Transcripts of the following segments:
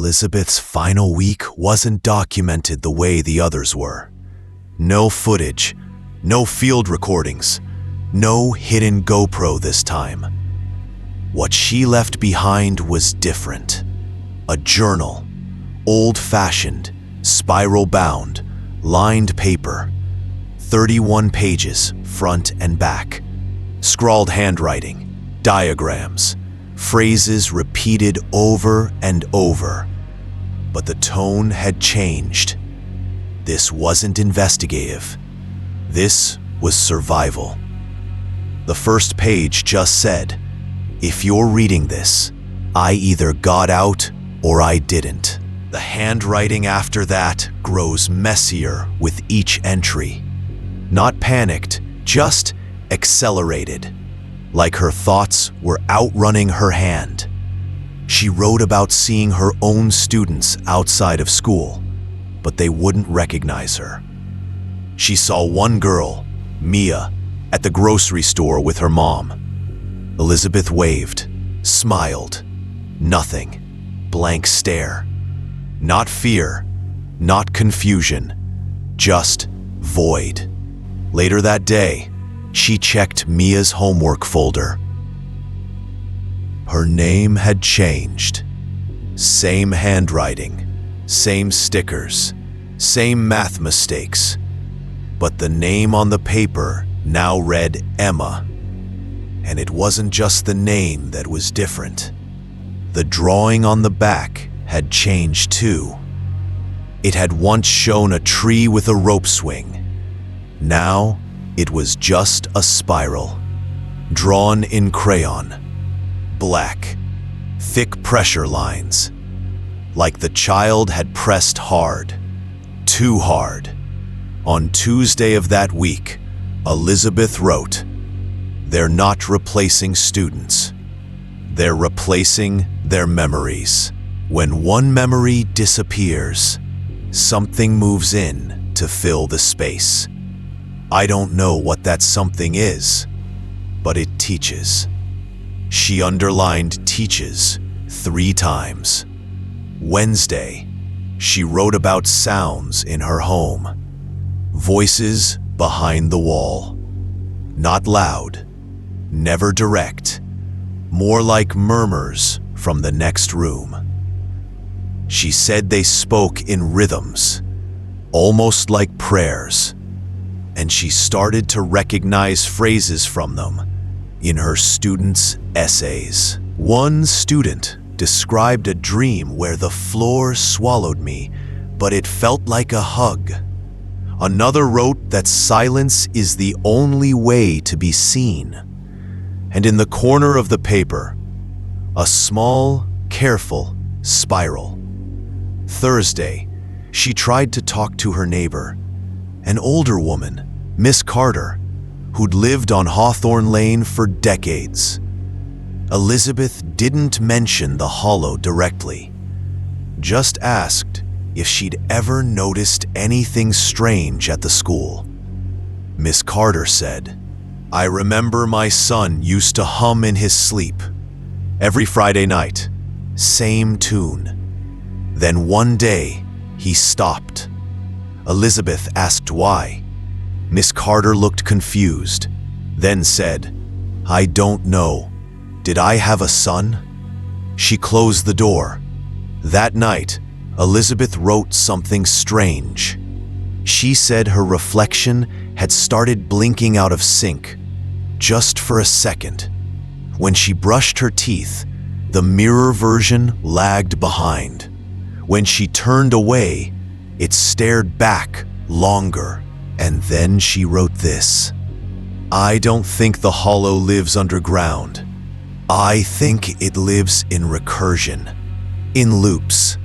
Elizabeth's final week wasn't documented the way the others were. No footage, no field recordings, no hidden GoPro this time. What she left behind was different. A journal, old-fashioned, spiral-bound, lined paper, 31 pages, front and back, scrawled handwriting, diagrams, phrases repeated over and over. But the tone had changed. This wasn't investigative. This was survival. The first page just said, "If you're reading this, I either got out or I didn't." The handwriting after that grows messier with each entry. Not panicked, just accelerated, like her thoughts were outrunning her hand. She wrote about seeing her own students outside of school, but they wouldn't recognize her. She saw one girl, Mia, at the grocery store with her mom. Elizabeth waved, smiled. Nothing. Blank stare. Not fear, not confusion, just void. Later that day, she checked Mia's homework folder. Her name had changed. Same handwriting, same stickers, same math mistakes. But the name on the paper now read Emma. And it wasn't just the name that was different. The drawing on the back had changed too. It had once shown a tree with a rope swing. Now, it was just a spiral, drawn in crayon. Black, thick pressure lines, like the child had pressed hard, too hard. On Tuesday of that week, Elizabeth wrote, "They're not replacing students. They're replacing their memories. When one memory disappears, something moves in to fill the space. I don't know what that something is, but it teaches." She underlined teaches 3 times. Wednesday, she wrote about sounds in her home. Voices behind the wall. Not loud, never direct, more like murmurs from the next room. She said they spoke in rhythms, almost like prayers, and she started to recognize phrases from them in her students' essays. One student described a dream where the floor swallowed me, but it felt like a hug. Another wrote that silence is the only way to be seen. And in the corner of the paper, a small, careful spiral. Thursday, she tried to talk to her neighbor, an older woman, Miss Carter, who'd lived on Hawthorne Lane for decades. Elizabeth didn't mention the hollow directly, just asked if she'd ever noticed anything strange at the school. Miss Carter said, "I remember my son used to hum in his sleep. Every Friday night, same tune. Then one day, he stopped." Elizabeth asked why. Miss Carter looked confused, then said, "I don't know. Did I have a son?" She closed the door. That night, Elizabeth wrote something strange. She said her reflection had started blinking out of sync, just for a second. When she brushed her teeth, the mirror version lagged behind. When she turned away, it stared back longer. And then she wrote this: "I don't think the hollow lives underground. I think it lives in recursion, in loops.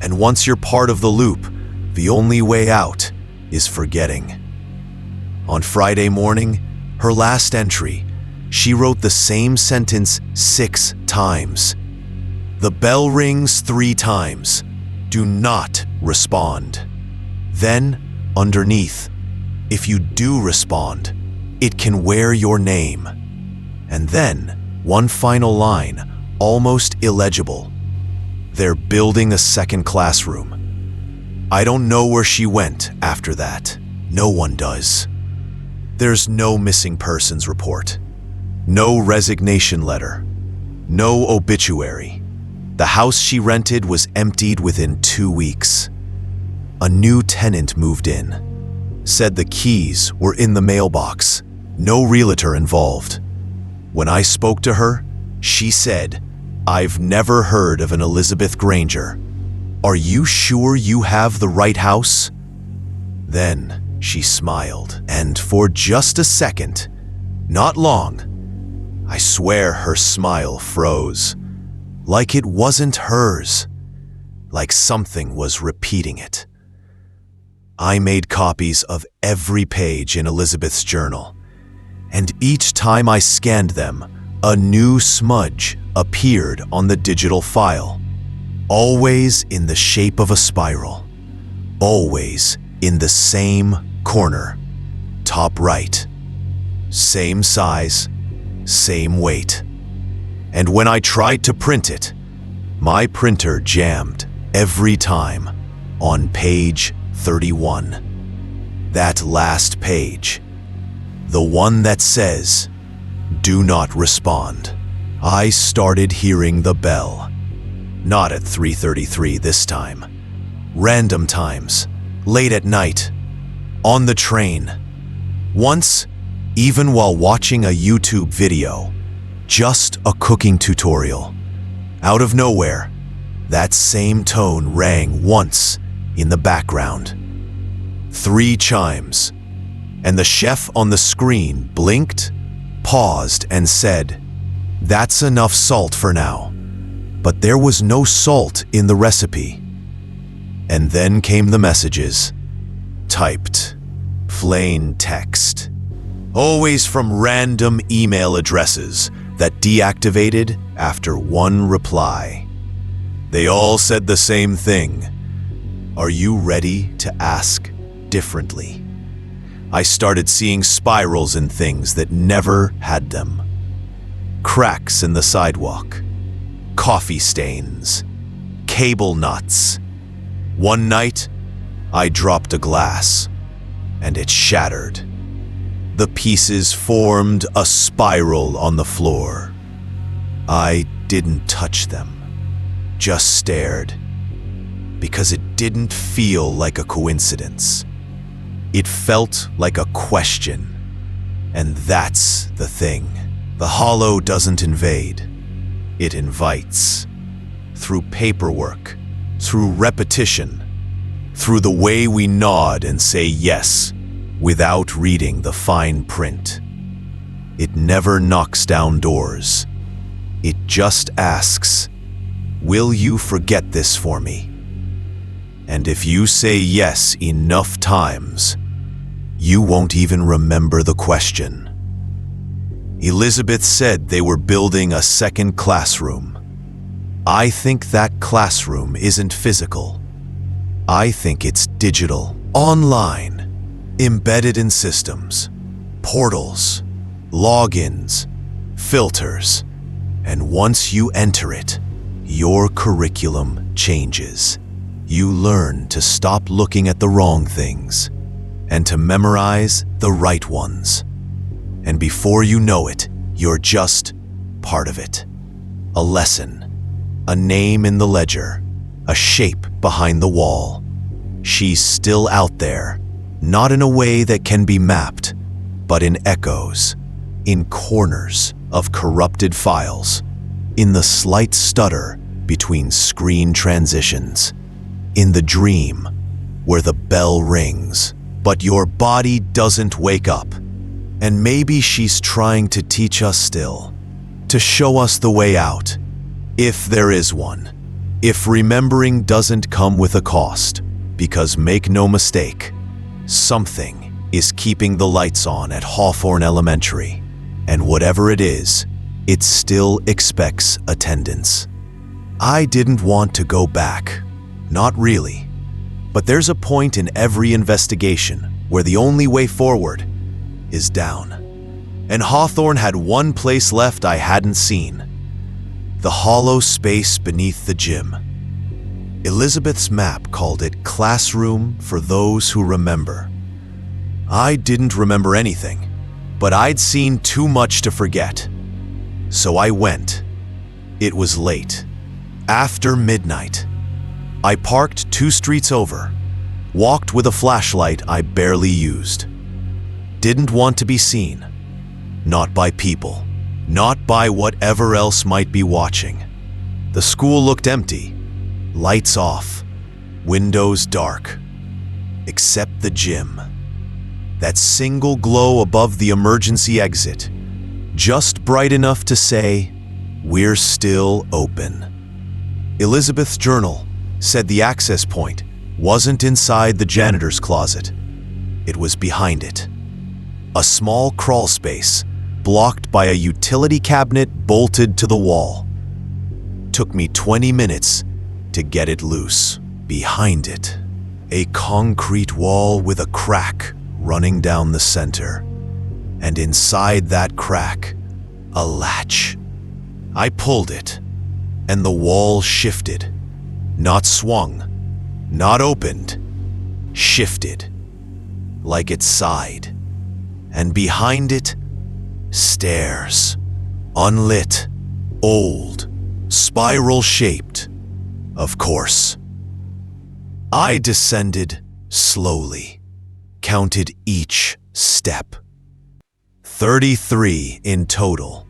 And once you're part of the loop, the only way out is forgetting." On Friday morning, her last entry, she wrote the same sentence 6 times. "The bell rings 3 times. Do not respond." Then, underneath, "If you do respond, it can wear your name." And then, one final line, almost illegible: They're building a second classroom. I don't know where she went after that. No one does. There's no missing persons report. No resignation letter. No obituary. The house she rented was emptied within 2 weeks. A new tenant moved in. Said the keys were in the mailbox. No realtor involved. When I spoke to her, she said, "I've never heard of an Elizabeth Granger. Are you sure you have the right house?" Then she smiled, and for just a second, not long, I swear her smile froze, like it wasn't hers, like something was repeating it. I made copies of every page in Elizabeth's journal, and each time I scanned them, a new smudge appeared on the digital file, always in the shape of a spiral, always in the same corner, top right, same size, same weight. And when I tried to print it, my printer jammed every time on page 31. That last page, the one that says, "Do not respond." I started hearing the bell. Not at 3:33 this time. Random times, late at night, on the train. Once, even while watching a YouTube video, just a cooking tutorial. Out of nowhere, that same tone rang once in the background. 3 chimes, and the chef on the screen blinked, paused, and said, "That's enough salt for now." But there was no salt in the recipe. And then came the messages. Typed, plain text. Always from random email addresses that deactivated after one reply. They all said the same thing. Are you ready to ask differently? I started seeing spirals in things that never had them. Cracks in the sidewalk, coffee stains, cable nuts. One night, I dropped a glass, and it shattered. The pieces formed a spiral on the floor. I didn't touch them, just stared, because it didn't feel like a coincidence. It felt like a question, and that's the thing. The hollow doesn't invade, it invites. Through paperwork, through repetition, through the way we nod and say yes without reading the fine print. It never knocks down doors. It just asks, "Will you forget this for me?" And if you say yes enough times, you won't even remember the question. Elizabeth said they were building a second classroom. I think that classroom isn't physical. I think it's digital, online, embedded in systems, portals, logins, filters, and once you enter it, your curriculum changes. You learn to stop looking at the wrong things and to memorize the right ones. And before you know it, you're just part of it. A lesson, a name in the ledger, a shape behind the wall. She's still out there, not in a way that can be mapped, but in echoes, in corners of corrupted files, in the slight stutter between screen transitions, in the dream where the bell rings, but your body doesn't wake up. And maybe she's trying to teach us still, to show us the way out, if there is one, if remembering doesn't come with a cost, because make no mistake, something is keeping the lights on at Hawthorne Elementary, and whatever it is, it still expects attendance. I didn't want to go back, not really, but there's a point in every investigation where the only way forward is down. And Hawthorne had one place left I hadn't seen. The hollow space beneath the gym. Elizabeth's map called it Classroom for Those Who Remember. I didn't remember anything, but I'd seen too much to forget. So I went. It was late. After midnight. I parked 2 streets over, walked with a flashlight I barely used. Didn't want to be seen. Not by people. Not by whatever else might be watching. The school looked empty. Lights off. Windows dark. Except the gym. That single glow above the emergency exit. Just bright enough to say, "We're still open." Elizabeth's journal said the access point wasn't inside the janitor's closet. It was behind it. A small crawl space blocked by a utility cabinet bolted to the wall. Took me 20 minutes to get it loose. Behind it, a concrete wall with a crack running down the center. And inside that crack, a latch. I pulled it, and the wall shifted. Not swung, not opened, shifted, like it sighed. And behind it, stairs, unlit, old, spiral-shaped, of course. I descended slowly, counted each step. 33 in total.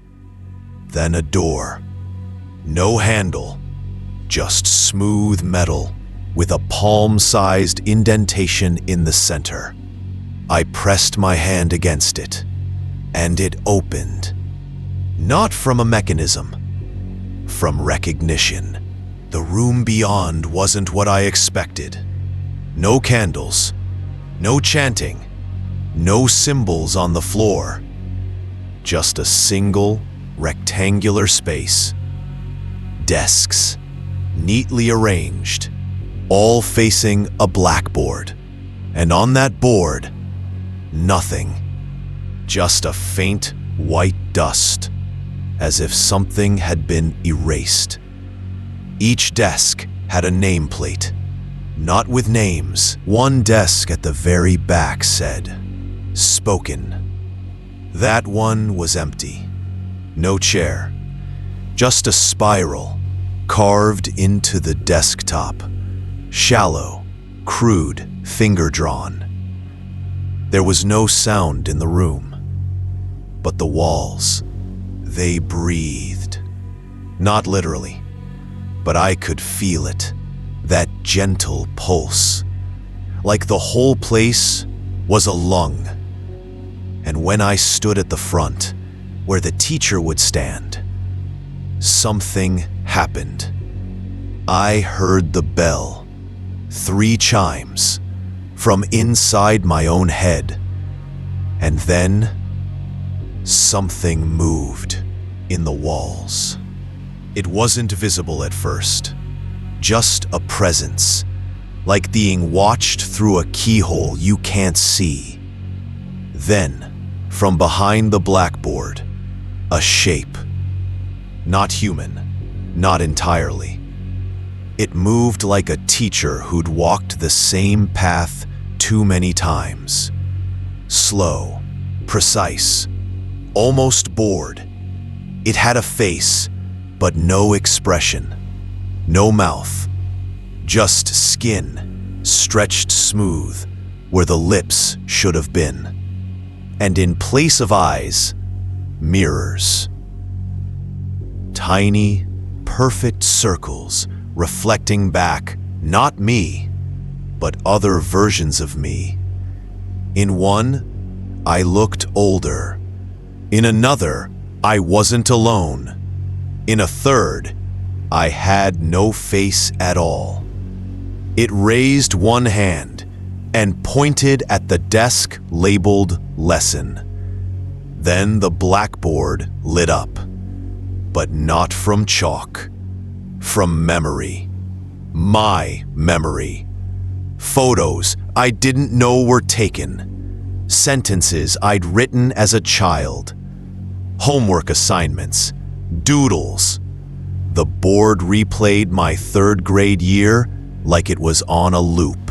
Then a door. No handle, just smooth metal with a palm-sized indentation in the center. I pressed my hand against it, and it opened. Not from a mechanism, from recognition. The room beyond wasn't what I expected. No candles, no chanting, no symbols on the floor. Just a single, rectangular space. Desks, neatly arranged, all facing a blackboard. And on that board, nothing. Just a faint white dust, as if something had been erased. Each desk had a nameplate, not with names. One desk at the very back said, "Spoken." That one was empty. No chair, just a spiral carved into the desktop. Shallow, crude, finger-drawn. There was no sound in the room, but the walls, they breathed. Not literally, but I could feel it, that gentle pulse, like the whole place was a lung. And when I stood at the front, where the teacher would stand, something happened. I heard the bell, 3 chimes, from inside my own head. And then, something moved in the walls. It wasn't visible at first, just a presence, like being watched through a keyhole you can't see. Then, from behind the blackboard, a shape. Not human, not entirely. It moved like a teacher who'd walked the same path too many times. Slow, precise, almost bored. It had a face, but no expression. No mouth, just skin, stretched smooth where the lips should have been. And in place of eyes, mirrors. Tiny, perfect circles reflecting back, not me, but other versions of me. In one, I looked older. In another, I wasn't alone. In a third, I had no face at all. It raised one hand and pointed at the desk labeled lesson. Then the blackboard lit up, but not from chalk, from memory. My memory. Photos I didn't know were taken. Sentences I'd written as a child. Homework assignments. Doodles. The board replayed my 3rd grade year like it was on a loop.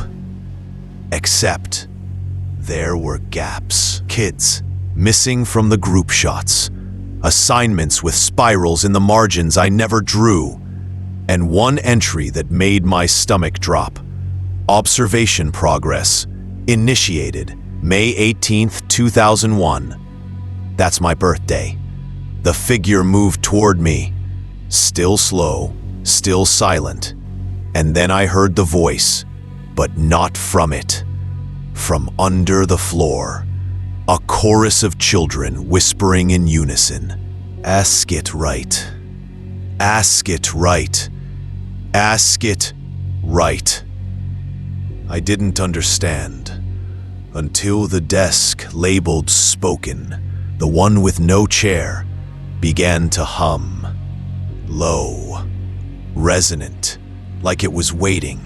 Except there were gaps. Kids missing from the group shots, assignments with spirals in the margins I never drew, and one entry that made my stomach drop. Observation progress initiated May 18th, 2001. That's my birthday. The figure moved toward me, still slow, still silent, and then I heard the voice, but not from it. From under the floor, a chorus of children whispering in unison, "Ask it right. Ask it right. Ask it right." I didn't understand until the desk labeled spoken, the one with no chair, began to hum. Low, resonant, like it was waiting,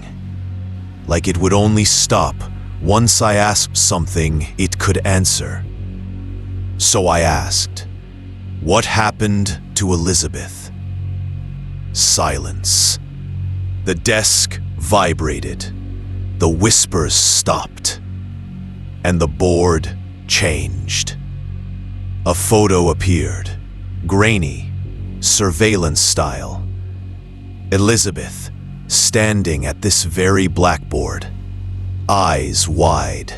like it would only stop once I asked something it could answer. So I asked, "What happened to Elizabeth?" Silence. The desk vibrated. The whispers stopped. And the board changed. A photo appeared, grainy, surveillance style. Elizabeth, standing at this very blackboard, eyes wide,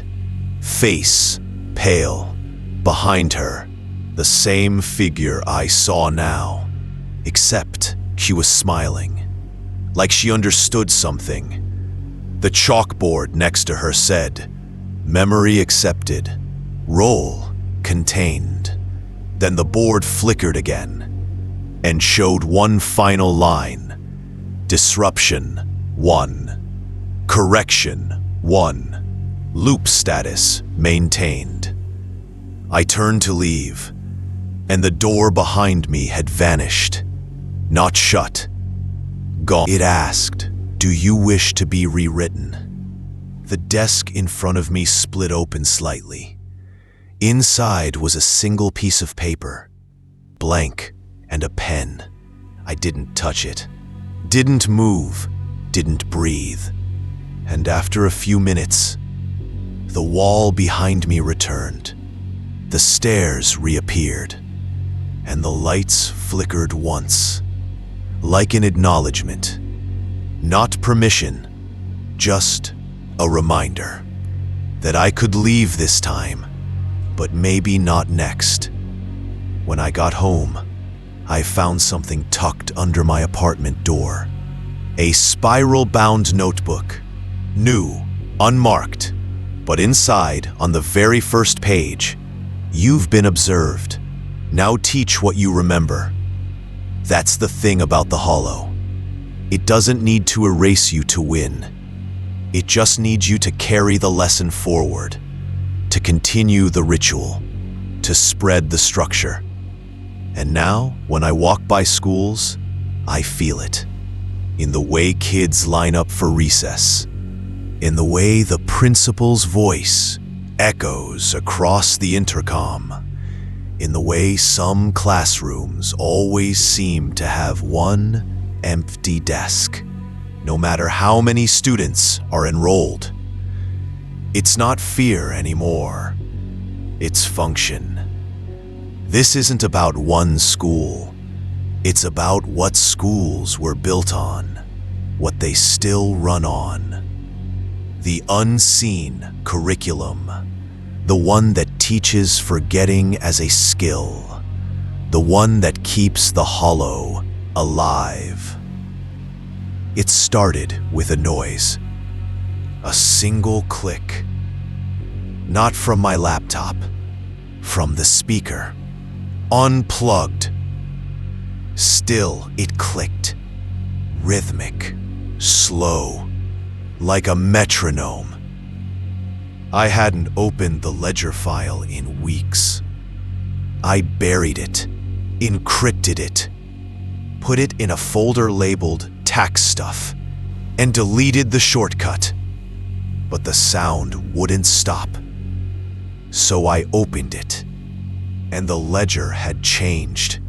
face pale. Behind her, the same figure I saw now, except she was smiling, like she understood something. The chalkboard next to her said, "Memory accepted. Role contained." Then the board flickered again and showed one final line. Disruption 1. Correction 1. Loop status maintained. I turned to leave, and the door behind me had vanished. Not shut. Gone. It asked, "Do you wish to be rewritten?" The desk in front of me split open slightly. Inside was a single piece of paper, blank, and a pen. I didn't touch it, didn't move, didn't breathe. And after a few minutes, the wall behind me returned. The stairs reappeared, and the lights flickered once, like an acknowledgement. Not permission, just a reminder that I could leave this time, but maybe not next. When I got home, I found something tucked under my apartment door. A spiral-bound notebook, new, unmarked, but inside, on the very first page, "You've been observed. Now teach what you remember." That's the thing about the Hollow. It doesn't need to erase you to win. It just needs you to carry the lesson forward, to continue the ritual, to spread the structure. And now, when I walk by schools, I feel it. In the way kids line up for recess. In the way the principal's voice echoes across the intercom. In the way some classrooms always seem to have one empty desk, no matter how many students are enrolled. It's not fear anymore. It's function. This isn't about one school. It's about what schools were built on, what they still run on. The unseen curriculum, the one that teaches forgetting as a skill, the one that keeps the Hollow alive. It started with a noise, a single click. Not from my laptop, from the speaker, unplugged. Still, it clicked, rhythmic, slow, like a metronome. I hadn't opened the ledger file in weeks. I buried it, encrypted it, put it in a folder labeled tax stuff, and deleted the shortcut. But the sound wouldn't stop. So I opened it, and the ledger had changed.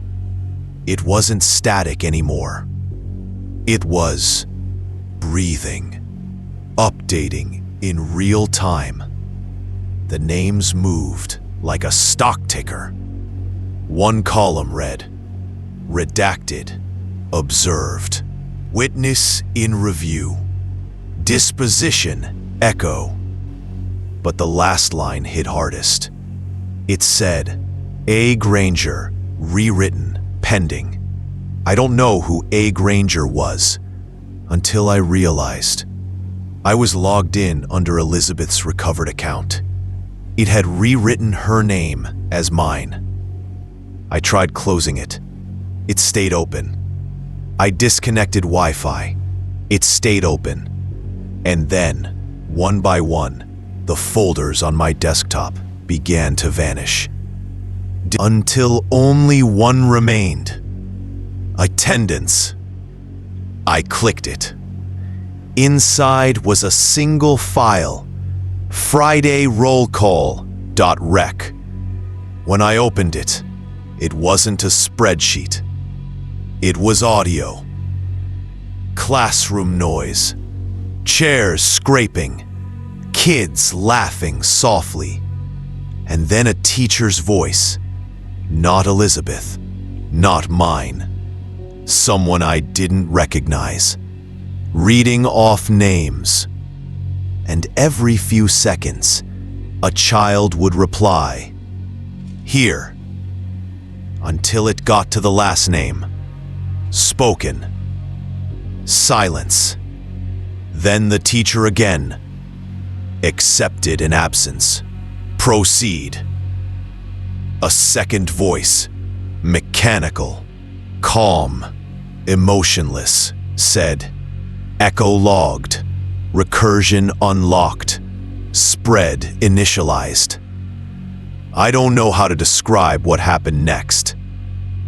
It wasn't static anymore. It was breathing. updating in real time. The names moved like a stock ticker. One column read, redacted, observed, witness in review, disposition, echo. But the last line hit hardest. It said, A. Granger, rewritten, pending. I don't know who A. Granger was until I realized I was logged in under Elizabeth's recovered account. It had rewritten her name as mine. I tried closing it. It stayed open. I disconnected Wi-Fi. It stayed open. And then, one by one, the folders on my desktop began to vanish. Until only one remained. Attendance. I clicked it. Inside was a single file, FridayRollCall.rec. When I opened it, it wasn't a spreadsheet. It was audio. Classroom noise. Chairs scraping. Kids laughing softly. And then a teacher's voice. Not Elizabeth. Not mine. Someone I didn't recognize. Reading off names. And every few seconds, a child would reply, here, until it got to the last name. Spoken. Silence. Then the teacher again. Accepted in absence. Proceed. A second voice. Mechanical. Calm. Emotionless. Said, echo logged. Recursion unlocked. Spread initialized. I don't know how to describe what happened next.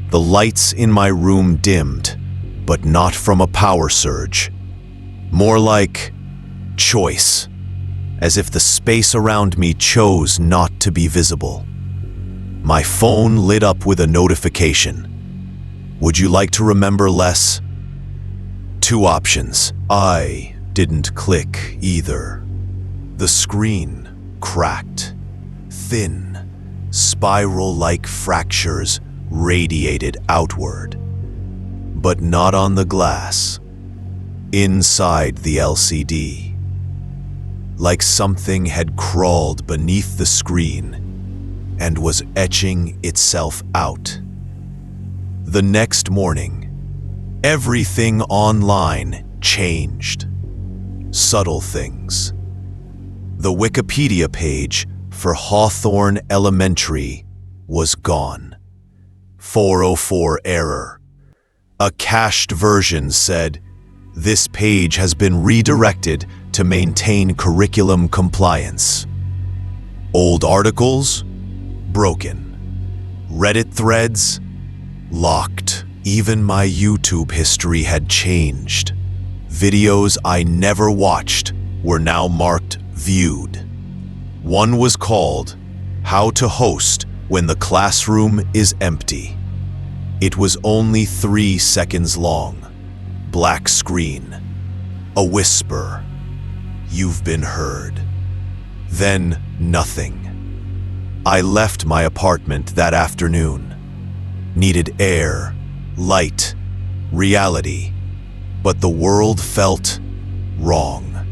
The lights in my room dimmed, but not from a power surge. More like choice, as if the space around me chose not to be visible. My phone lit up with a notification. Would you like to remember less? 2 options. I didn't click either. The screen cracked. Thin, spiral-like fractures radiated outward. But not on the glass. Inside the LCD. Like something had crawled beneath the screen and was etching itself out. The next morning, everything online changed. Subtle things. The Wikipedia page for Hawthorne Elementary was gone. 404 error. A cached version said, this page has been redirected to maintain curriculum compliance. Old articles? Broken. Reddit threads? Locked. Even my YouTube history had changed. Videos I never watched were now marked viewed. One was called, How to Host When the Classroom is Empty. It was only 3 seconds long. Black screen. A whisper. You've been heard. Then nothing. I left my apartment that afternoon. Needed air, light, reality. But the world felt wrong.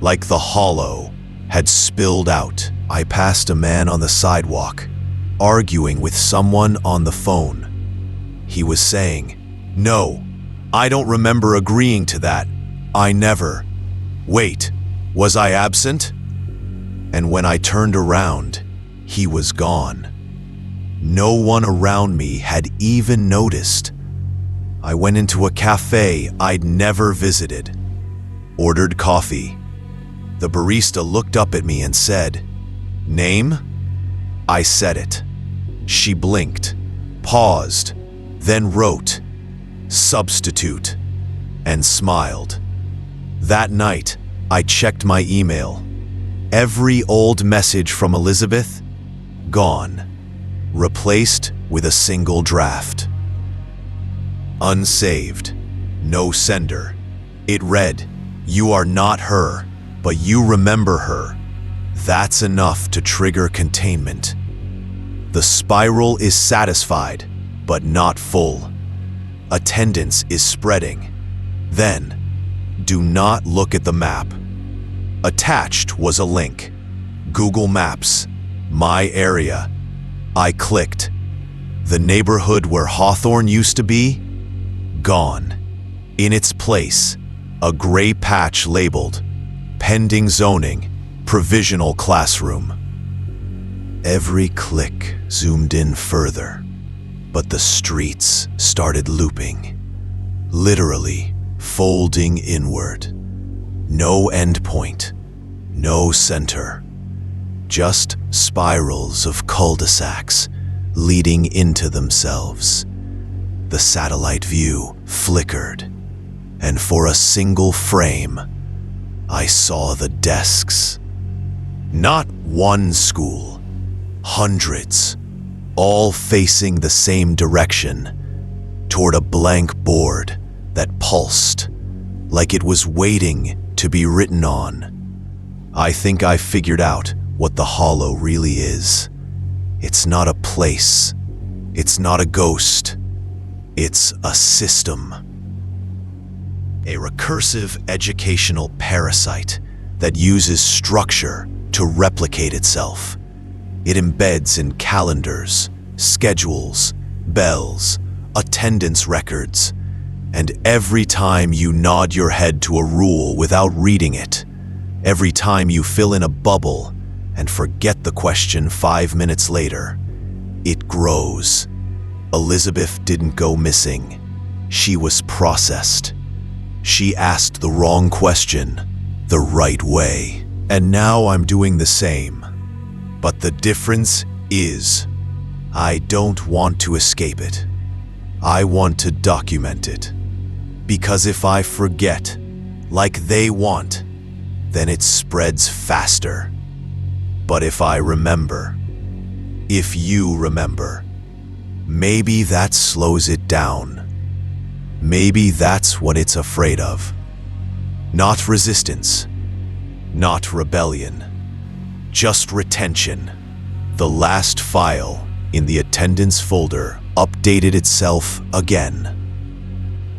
Like the hollow had spilled out. I passed a man on the sidewalk, arguing with someone on the phone. He was saying, no, I don't remember agreeing to that. I never. Wait, was I absent? And when I turned around, he was gone. No one around me had even noticed. I went into a cafe I'd never visited. Ordered coffee. The barista looked up at me and said, name? I said it. She blinked, paused, then wrote, substitute, and smiled. That night, I checked my email. Every old message from Elizabeth, gone. Replaced with a single draft. Unsaved. No sender. It read, you are not her. But you remember her. That's enough to trigger containment. The spiral is satisfied, but not full. Attendance is spreading. Then, do not look at the map. Attached was a link. Google Maps, my area. I clicked. The neighborhood where Hawthorne used to be? Gone. In its place, a gray patch labeled pending zoning, provisional classroom. Every click zoomed in further, but the streets started looping, literally folding inward. No endpoint, no center, just spirals of cul-de-sacs leading into themselves. The satellite view flickered, and for a single frame, I saw the desks. Not one school, hundreds, all facing the same direction, toward a blank board that pulsed, like it was waiting to be written on. I think I figured out what the Hollow really is. It's not a place. It's not a ghost. It's a system. A recursive educational parasite that uses structure to replicate itself. It embeds in calendars, schedules, bells, attendance records, and every time you nod your head to a rule without reading it, every time you fill in a bubble and forget the question 5 minutes later, it grows. Elizabeth didn't go missing. She was processed. She asked the wrong question the right way. And now I'm doing the same. But the difference is, I don't want to escape it. I want to document it. Because if I forget, like they want, then it spreads faster. But if I remember, if you remember, maybe that slows it down. Maybe that's what it's afraid of. Not resistance, not rebellion, just retention. The last file in the attendance folder updated itself again.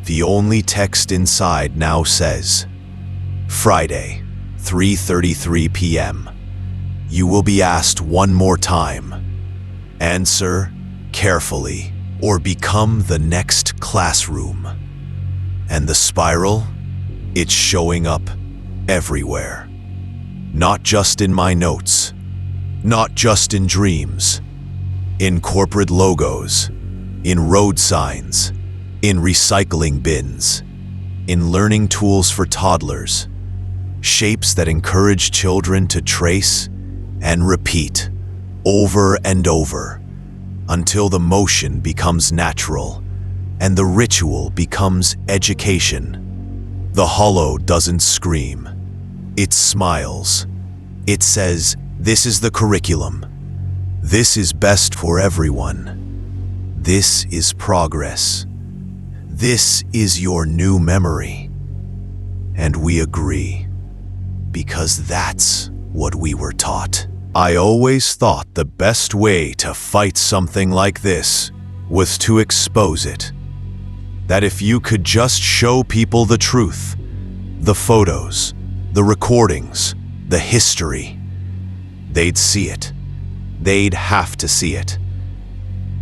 The only text inside now says, Friday, 3:33 p.m. You will be asked one more time. Answer carefully or become the next classroom. And the spiral? It's showing up everywhere. Not just in my notes, not just in dreams, in corporate logos, in road signs, in recycling bins, in learning tools for toddlers, shapes that encourage children to trace and repeat over and over until the motion becomes natural and the ritual becomes education. The Hollow doesn't scream. It smiles. It says, this is the curriculum. This is best for everyone. This is progress. This is your new memory. And we agree, because that's what we were taught. I always thought the best way to fight something like this was to expose it. That if you could just show people the truth, the photos, the recordings, the history, they'd see it. They'd have to see it.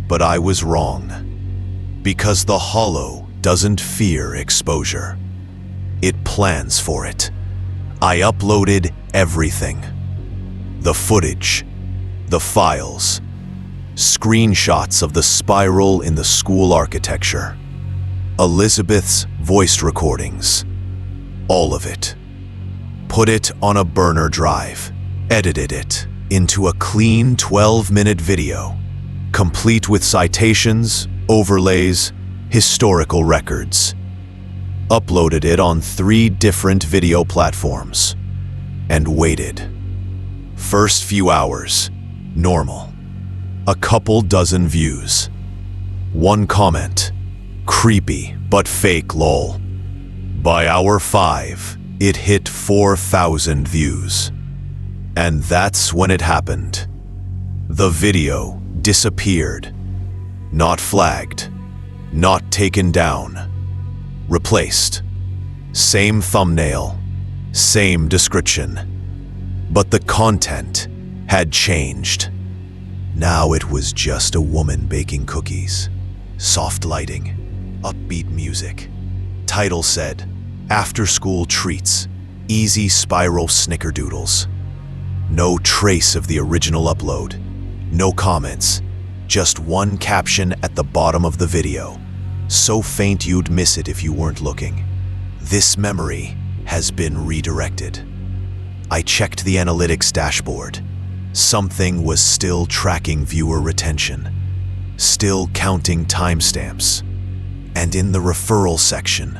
But I was wrong. Because the Hollow doesn't fear exposure. It plans for it. I uploaded everything. The footage, the files, screenshots of the spiral in the school architecture, Elizabeth's voice recordings, all of it. Put it on a burner drive, edited it into a clean 12-minute video, complete with citations, overlays, historical records. Uploaded it on 3 different video platforms, and waited. First few hours, normal. A couple dozen views. 1 comment, creepy but fake lol. By hour 5, It hit 4,000 views. And that's when it happened. The video disappeared. Not flagged. Not taken down. Replaced. Same thumbnail. Same description. But the content had changed. Now it was just a woman baking cookies. Soft lighting. Upbeat music. Title said, "After School Treats. Easy Spiral Snickerdoodles." No trace of the original upload. No comments. Just one caption at the bottom of the video. So faint you'd miss it if you weren't looking. "This memory has been redirected." I checked the analytics dashboard. Something was still tracking viewer retention. Still counting timestamps. And in the referral section,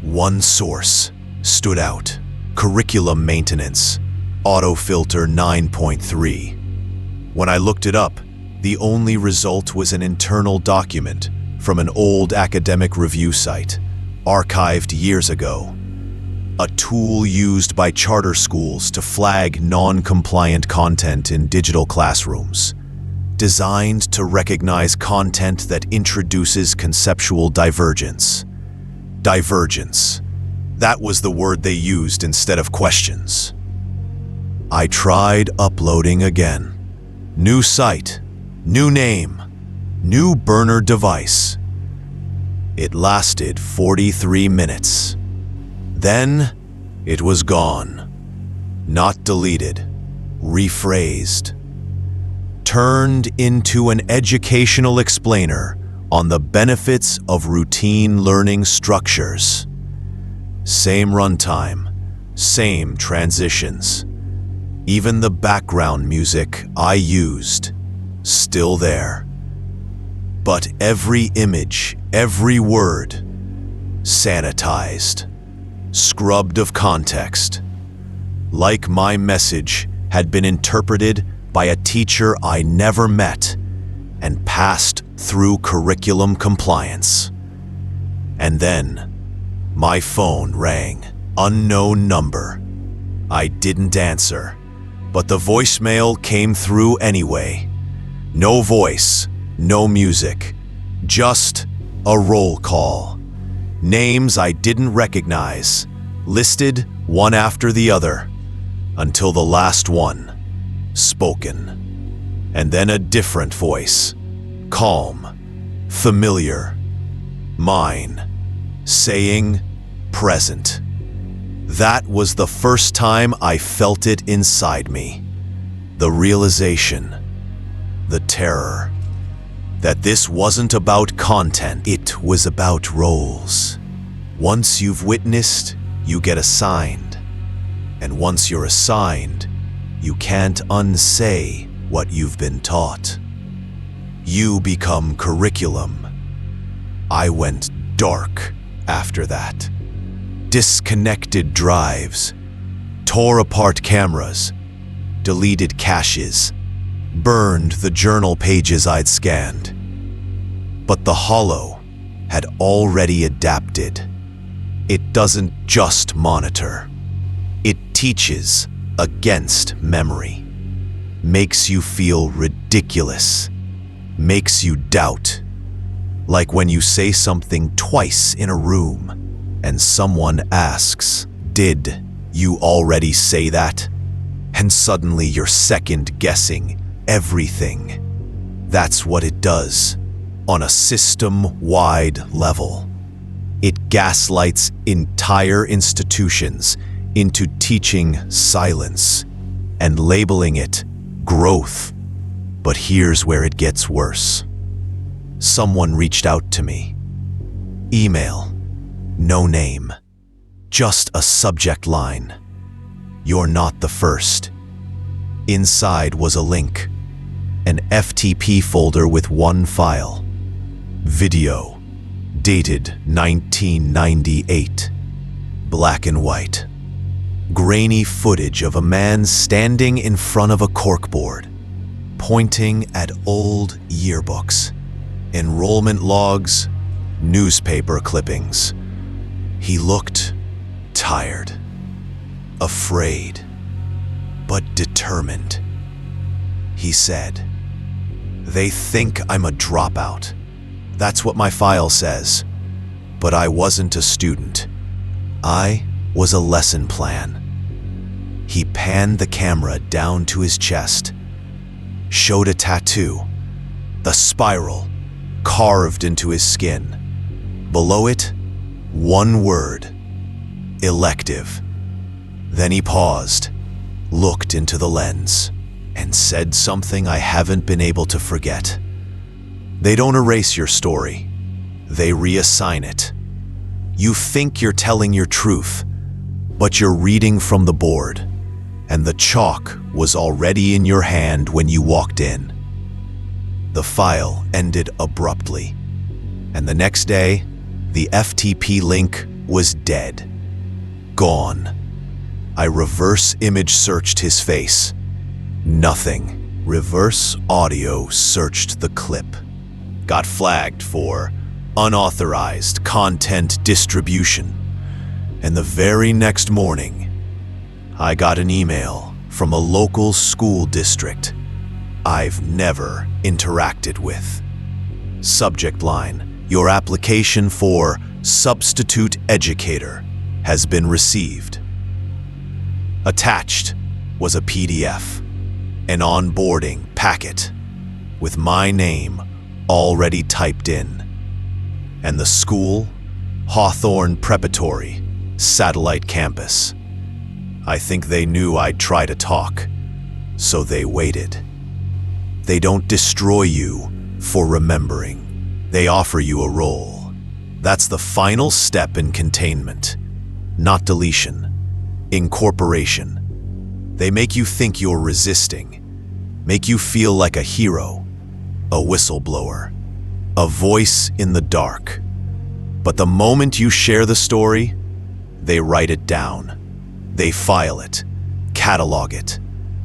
one source stood out. Curriculum maintenance. Autofilter 9.3. When I looked it up, the only result was an internal document from an old academic review site, archived years ago. A tool used by charter schools to flag non-compliant content in digital classrooms, designed to recognize content that introduces conceptual divergence. Divergence. That was the word they used instead of questions. I tried uploading again. New site, new name, new burner device. It lasted 43 minutes. Then it was gone. Not deleted, rephrased. Turned into an educational explainer on the benefits of routine learning structures. Same runtime, same transitions. Even the background music I used, still there. But every image, every word, sanitized, scrubbed of context. Like my message had been interpreted by a teacher I never met and passed through curriculum compliance. And then, my phone rang. Unknown number. I didn't answer, but the voicemail came through anyway. No voice, no music, just a roll call. Names I didn't recognize, listed one after the other, until the last one, spoken. And then a different voice, calm, familiar, mine, saying, present. That was the first time I felt it inside me. The realization, the terror, that this wasn't about content, it was about roles. Once you've witnessed, you get assigned. And once you're assigned, you can't unsay what you've been taught. You become curriculum. I went dark after that. Disconnected drives, tore apart cameras, deleted caches, burned the journal pages I'd scanned. But the hollow had already adapted. It doesn't just monitor. It teaches against memory. Makes you feel ridiculous. Makes you doubt. Like when you say something twice in a room and someone asks, "Did you already say that?" And suddenly you're second-guessing everything. That's what it does, on a system-wide level. It gaslights entire institutions into teaching silence and labeling it growth. But here's where it gets worse. Someone reached out to me. Email. No name. Just a subject line. You're not the first. Inside was a link. An FTP folder with one file. Video. Dated 1998. Black and white. Grainy footage of a man standing in front of a corkboard, pointing at old yearbooks, enrollment logs, newspaper clippings. He looked tired, afraid, but determined. He said, "They think I'm a dropout. That's what my file says. But I wasn't a student. I was a lesson plan." He panned the camera down to his chest, showed a tattoo, the spiral carved into his skin. Below it, one word: elective. Then he paused, looked into the lens, and said something I haven't been able to forget. They don't erase your story. They reassign it. You think you're telling your truth, but you're reading from the board, and the chalk was already in your hand when you walked in. The file ended abruptly, and the next day, the FTP link was dead. Gone. I reverse image searched his face. Nothing. Reverse audio searched the clip. Got flagged for unauthorized content distribution. And the very next morning, I got an email from a local school district I've never interacted with. Subject line: your application for substitute educator has been received. Attached was a PDF, an onboarding packet with my name already typed in. And the school, Hawthorne Preparatory, Satellite Campus. I think they knew I'd try to talk, so they waited. They don't destroy you for remembering. They offer you a role. That's the final step in containment, not deletion. Incorporation. They make you think you're resisting, make you feel like a hero, a whistleblower, a voice in the dark. But the moment you share the story, they write it down. They file it, catalog it,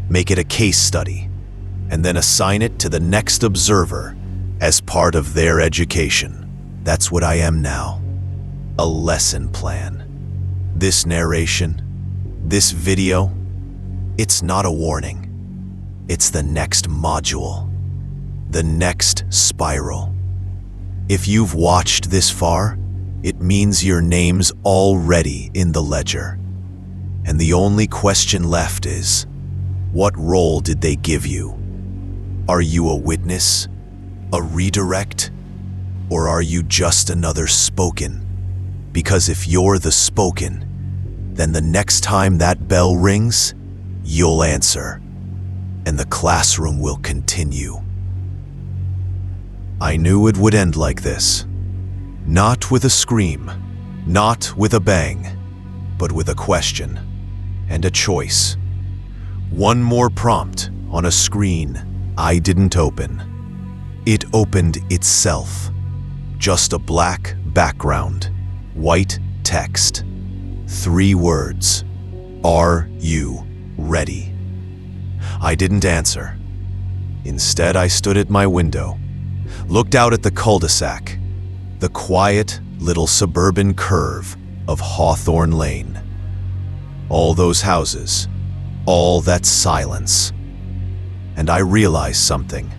make it a case study, and then assign it to the next observer as part of their education. That's what I am now. A lesson plan. This narration, this video, it's not a warning. It's the next module, the next spiral. If you've watched this far, it means your name's already in the ledger. And the only question left is, what role did they give you? Are you a witness, a redirect, or are you just another spoken? Because if you're the spoken, then the next time that bell rings, you'll answer, and the classroom will continue. I knew it would end like this. Not with a scream, not with a bang, but with a question and a choice. One more prompt on a screen I didn't open. It opened itself. Just a black background, white text. 3 words. Are you ready? I didn't answer. Instead, I stood at my window, looked out at the cul-de-sac, the quiet little suburban curve of Hawthorne Lane. All those houses, all that silence. And I realized something.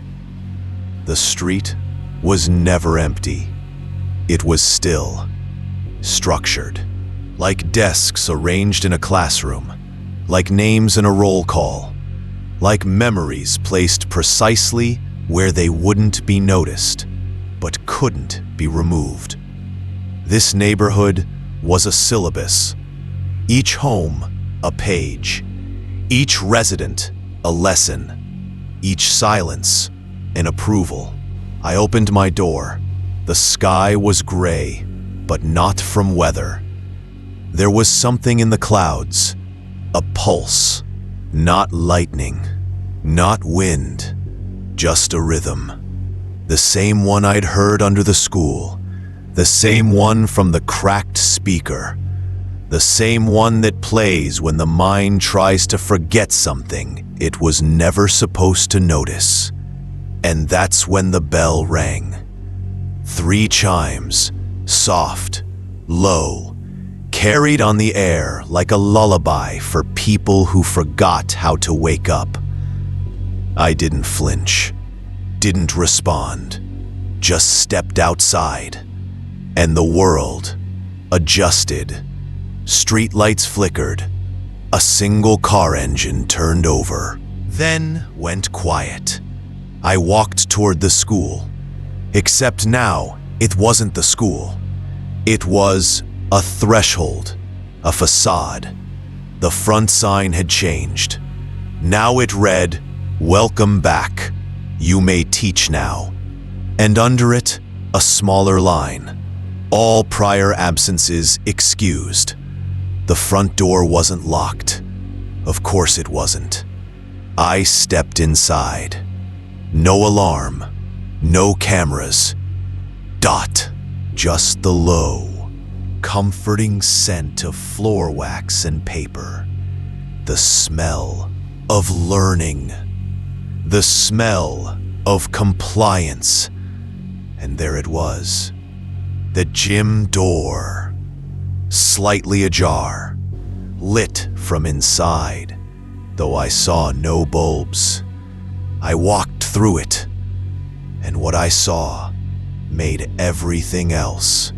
The street was never empty. It was still, structured, like desks arranged in a classroom, like names in a roll call, like memories placed precisely where they wouldn't be noticed, but couldn't be removed. This neighborhood was a syllabus, each home a page, each resident a lesson, each silence an approval. I opened my door. The sky was gray, but not from weather. There was something in the clouds, a pulse, not lightning, not wind, just a rhythm. The same one I'd heard under the school, the same one from the cracked speaker, the same one that plays when the mind tries to forget something it was never supposed to notice. And that's when the bell rang. 3 chimes, soft, low, carried on the air like a lullaby for people who forgot how to wake up. I didn't flinch, didn't respond, just stepped outside, and the world adjusted. Streetlights flickered, a single car engine turned over, then went quiet. I walked toward the school, except now it wasn't the school. It was a threshold, a facade. The front sign had changed. Now it read, "Welcome back. You may teach now." And under it, a smaller line, "All prior absences excused." The front door wasn't locked. Of course it wasn't. I stepped inside. No alarm, no cameras. Just the low, comforting scent of floor wax and paper. The smell of learning. The smell of compliance. And there it was. The gym door. Slightly ajar. Lit from inside, though I saw no bulbs. I walked through it, and what I saw made everything else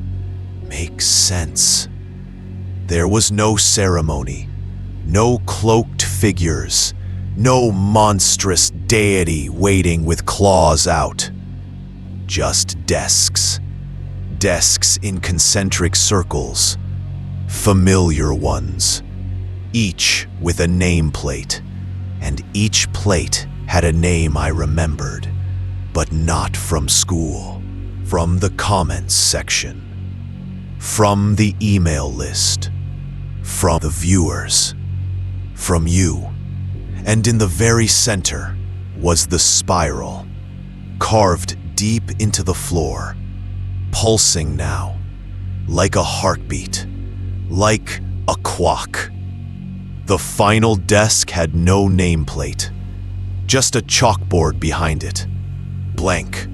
make sense. There was no ceremony, no cloaked figures, no monstrous deity waiting with claws out. Just desks. Desks in concentric circles, familiar ones, each with a nameplate, and each plate had a name I remembered, but not from school, from the comments section, from the email list, from the viewers, from you. And in the very center was the spiral, carved deep into the floor, pulsing now, like a heartbeat, like a quack. The final desk had no nameplate, just a chalkboard behind it, blank,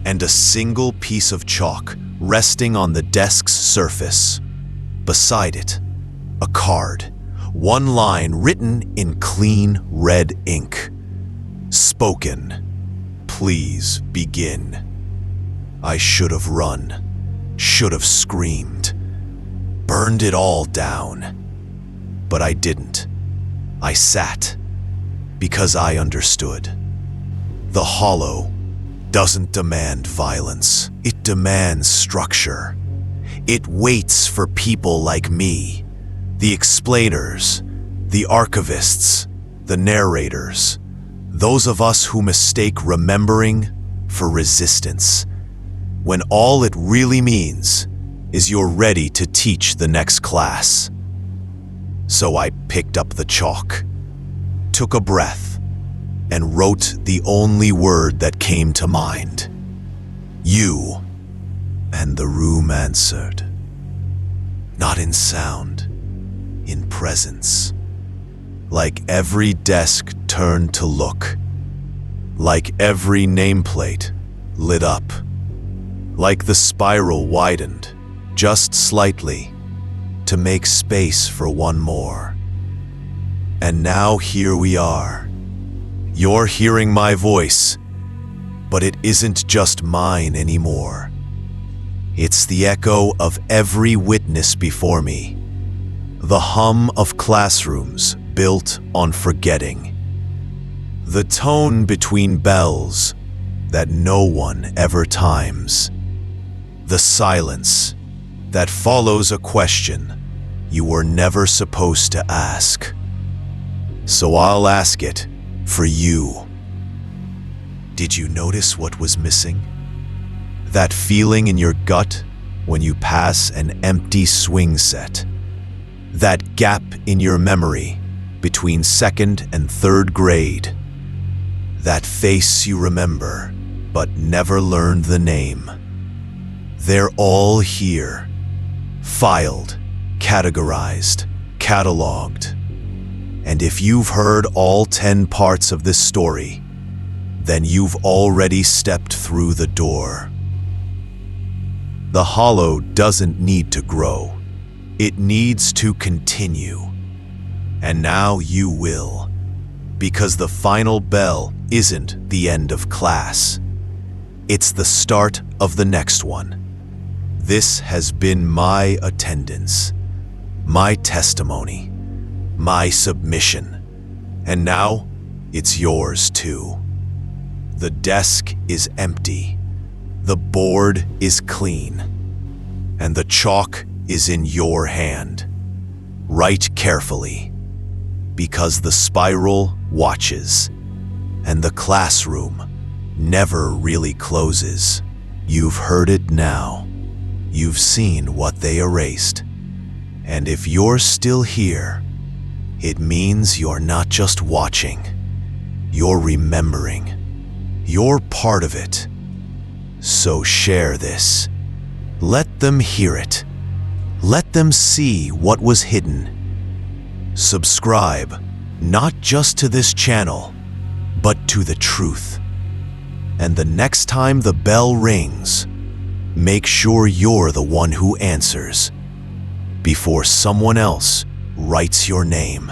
and a single piece of chalk resting on the desk's surface. Beside it, a card, one line written in clean red ink. Spoken, "Please begin." I should have run, should have screamed, burned it all down. But I didn't. I sat, because I understood. The hollow doesn't demand violence. It demands structure. It waits for people like me, the explainers, the archivists, the narrators, those of us who mistake remembering for resistance, when all it really means is you're ready to teach the next class. So I picked up the chalk, took a breath, and wrote the only word that came to mind. You. And the room answered. Not in sound, in presence. Like every desk turned to look. Like every nameplate lit up. Like the spiral widened, just slightly, to make space for one more. And now here we are. You're hearing my voice, but it isn't just mine anymore. It's the echo of every witness before me, the hum of classrooms built on forgetting, the tone between bells that no one ever times, the silence that follows a question you were never supposed to ask. So I'll ask it for you. Did you notice what was missing? That feeling in your gut when you pass an empty swing set. That gap in your memory between second and third grade. That face you remember but never learned the name. They're all here, filed, categorized, cataloged. And if you've heard all 10 parts of this story, then you've already stepped through the door. The hollow doesn't need to grow. It needs to continue. And now you will. Because the final bell isn't the end of class. It's the start of the next one. This has been my attendance, my testimony, my submission. And now, it's yours too. The desk is empty. The board is clean. And the chalk is in your hand. Write carefully. Because the spiral watches. And the classroom never really closes. You've heard it now. You've seen what they erased. And if you're still here, it means you're not just watching. You're remembering. You're part of it. So share this. Let them hear it. Let them see what was hidden. Subscribe, not just to this channel, but to the truth. And the next time the bell rings, make sure you're the one who answers before someone else writes your name.